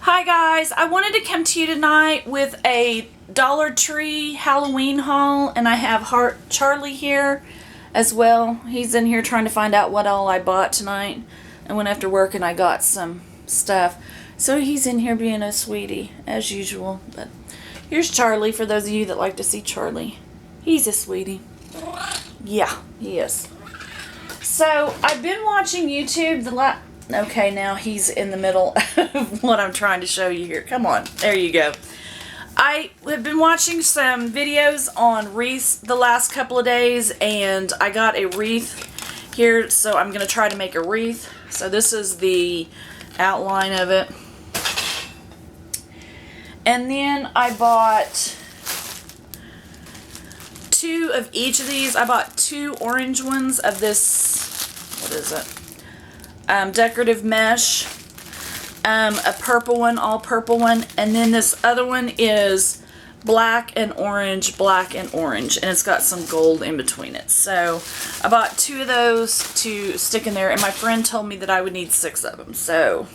Hi guys, I wanted to come to you tonight with a Dollar Tree Halloween haul, and I have Charlie here as well. He's in here trying to find out what all I bought tonight. I went after work and I got some stuff. So he's in here being a sweetie, as usual. But here's Charlie, for those of you that like to see Charlie. He's a sweetie. Yeah, he is. So, I've been watching YouTube Okay, now he's in the middle of what I'm trying to show you here. Come on, there you go. I have been watching some videos on wreaths the last couple of days, and I got a wreath here, so I'm going to try to make a wreath. So this is the outline of it. And then I bought two of each of these. I bought two orange ones of this, what is it? Decorative mesh, a purple one, all purple one, and then this other one is black and orange, and it's got some gold in between it. So I bought two of those to stick in there, and my friend told me that I would need 6 of them, so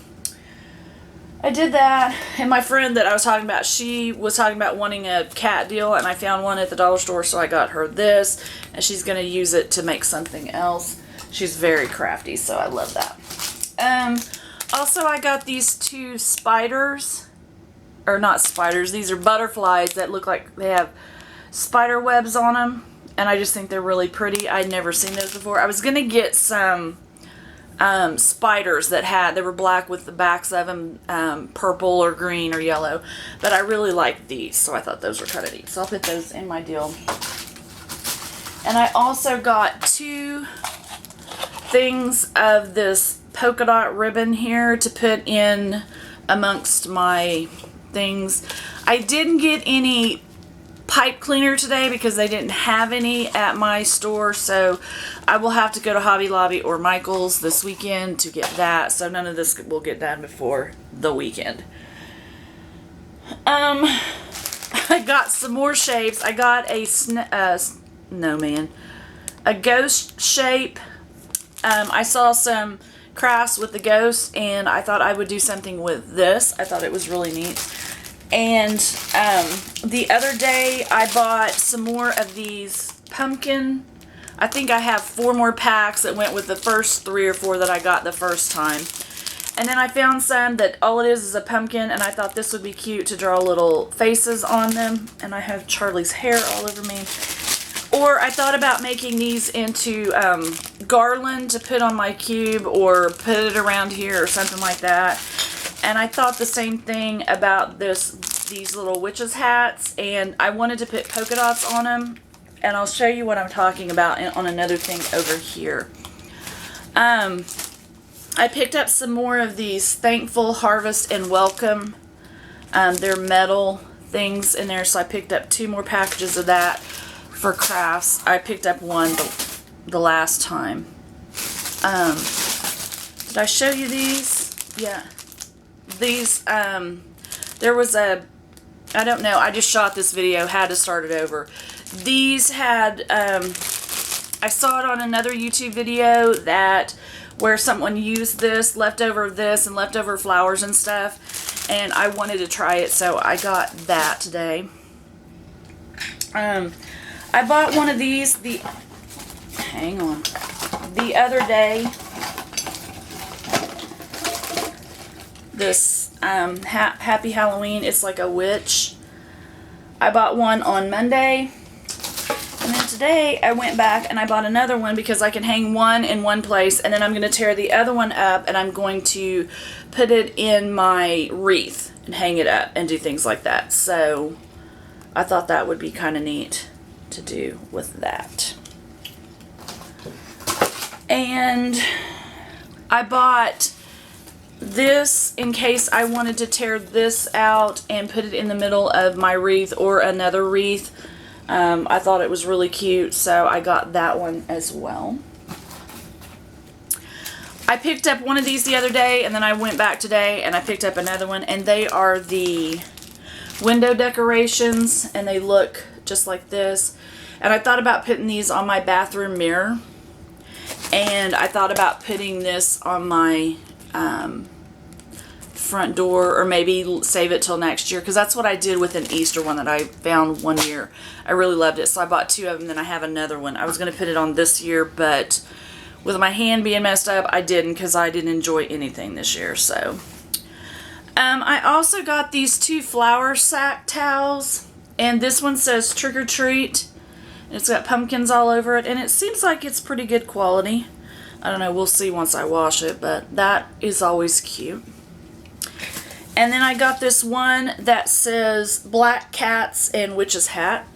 I did that. And my friend that I was talking about, she was talking about wanting a cat deal, and I found one at the dollar store, so I got her this, and she's going to use it to make something else. She's very crafty, so I love that. Also, I got these two spiders, or not spiders, these are butterflies that look like they have spider webs on them, and I just think they're really pretty. I'd never seen those before. I was going to get some spiders that they were black with the backs of them, purple or green or yellow, but I really like these, so I thought those were kind of neat. So I'll put those in my deal. And I also got two things of this polka dot ribbon here to put in amongst my things. I didn't get any pipe cleaner today because they didn't have any at my store, so I will have to go to Hobby Lobby or Michael's this weekend to get that, so none of this will get done before the weekend. I got some more shapes. I got a a ghost shape. I saw some crafts with the ghost, and I thought I would do something with this. I thought it was really neat. And the other day I bought some more of these pumpkin. I think I have 4 more packs that went with the first 3 or 4 that I got the first time. And then I found some that all it is a pumpkin, and I thought this would be cute to draw little faces on them. And I have Charlie's hair all over me. Or I thought about making these into garland to put on my cube or put it around here or something like that. And I thought the same thing about these little witches hats, and I wanted to put polka dots on them. And I'll show you what I'm talking about on another thing over here. I picked up some more of these Thankful, Harvest, and Welcome. They're metal things in there, so I picked up 2 more packages of that. For crafts, I picked up one the last time. Did I show you these? Yeah. These, there was I don't know, I just shot this video, had to start it over. These had, I saw it on another YouTube video where someone used this, leftover this, and leftover flowers and stuff, and I wanted to try it, so I got that today. I bought one of these the other day. This Happy Halloween. It's like a witch. I bought one on Monday. And then today I went back and I bought another one because I can hang one in one place, and then I'm going to tear the other one up and I'm going to put it in my wreath and hang it up and do things like that. So I thought that would be kind of neat to do with that. And I bought this in case I wanted to tear this out and put it in the middle of my wreath or another wreath. I thought it was really cute, so I got that one as well. I picked up one of these the other day, and then I went back today and I picked up another one, and they are the window decorations, and they look just like this. And I thought about putting these on my bathroom mirror, and I thought about putting this on my front door, or maybe save it till next year, because that's what I did with an Easter one that I found one year. I really loved it, so I bought 2 of them. Then I have another one. I was going to put it on this year, but with my hand being messed up, I didn't, because I didn't enjoy anything this year. So I also got these 2 flour sack towels, and this one says Trick or Treat. It's got pumpkins all over it, and it seems like it's pretty good quality. I don't know, we'll see once I wash it, but that is always cute. And then I got this one that says Black Cats and Witch's Hat.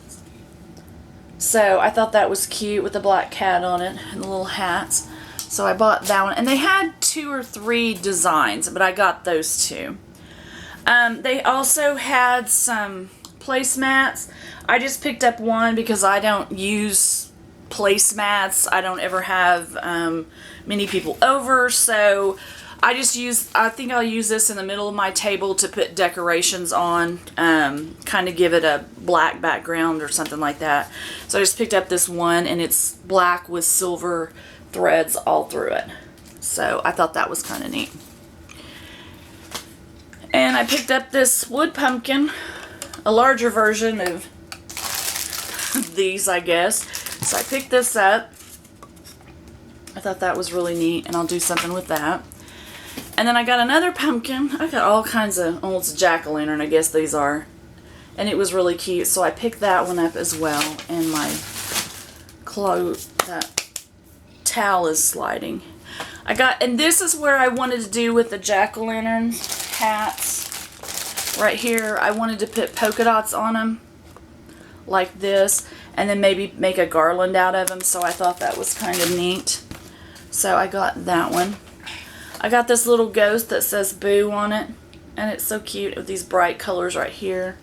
So I thought that was cute with the black cat on it and the little hats. So I bought that one. And they had 2 or 3 designs, but I got those 2. They also had some placemats. I just picked up one because I don't use placemats. I don't ever have many people over, so I think I'll use this in the middle of my table to put decorations on, kind of give it a black background or something like that. So I just picked up this one, and it's black with silver threads all through it. So I thought that was kind of neat. And I picked up this wood pumpkin, a larger version of these, I guess. So I picked this up. I thought that was really neat, and I'll do something with that. And then I got another pumpkin. I got all kinds of, oh, it's a jack-o'-lantern, I guess these are. And it was really cute, so I picked that one up as well. And my that towel is sliding. And this is where I wanted to do with the jack-o'-lantern hats. Right here, I wanted to put polka dots on them, like this, and then maybe make a garland out of them, so I thought that was kind of neat. So I got that one. I got this little ghost that says Boo on it, and it's so cute with these bright colors right here.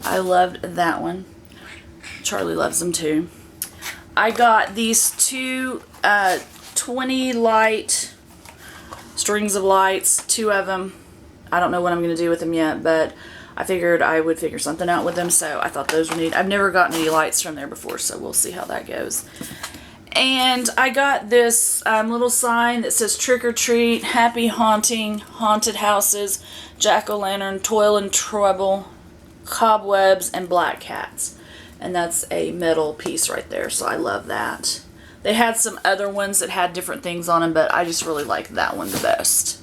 I loved that one. Charlie loves them too. I got these 2 20 light strings of lights, 2 of them. I don't know what I'm going to do with them yet, but I figured I would figure something out with them, so I thought those were neat. I've never gotten any lights from there before, so we'll see how that goes. And I got this little sign that says Trick or Treat, Happy Haunting, Haunted Houses, Jack-o'-lantern, Toil and Trouble, Cobwebs, and Black Cats. And that's a metal piece right there, so I love that. They had some other ones that had different things on them, but I just really like that one the best.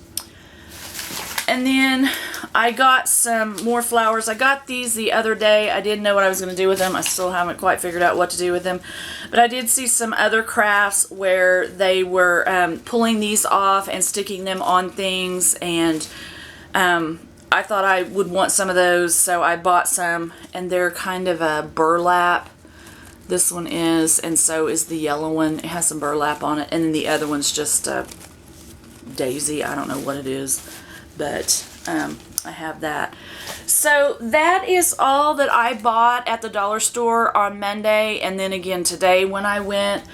And then I got some more flowers. I got these the other day. I didn't know what I was going to do with them. I still haven't quite figured out what to do with them. But I did see some other crafts where they were pulling these off and sticking them on things. And I thought I would want some of those, so I bought some. And they're kind of a burlap. This one is, and so is the yellow one. It has some burlap on it. And then the other one's just a daisy. I don't know what it is. But I have that. So that is all that I bought at the dollar store on Monday, and then again today when I went.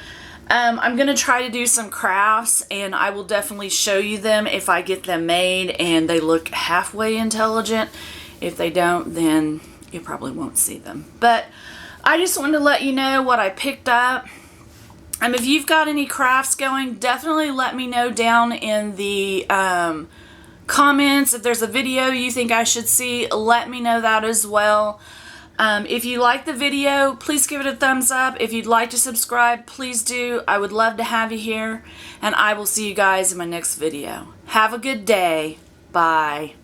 I'm going to try to do some crafts, and I will definitely show you them if I get them made and they look halfway intelligent. If they don't, then you probably won't see them. But I just wanted to let you know what I picked up. If you've got any crafts going, definitely let me know down in the comments. If there's a video you think I should see, let me know that as well. If you like the video, please give it a thumbs up. If you'd like to subscribe, please do. I would love to have you here, and I will see you guys in my next video. Have a good day. Bye.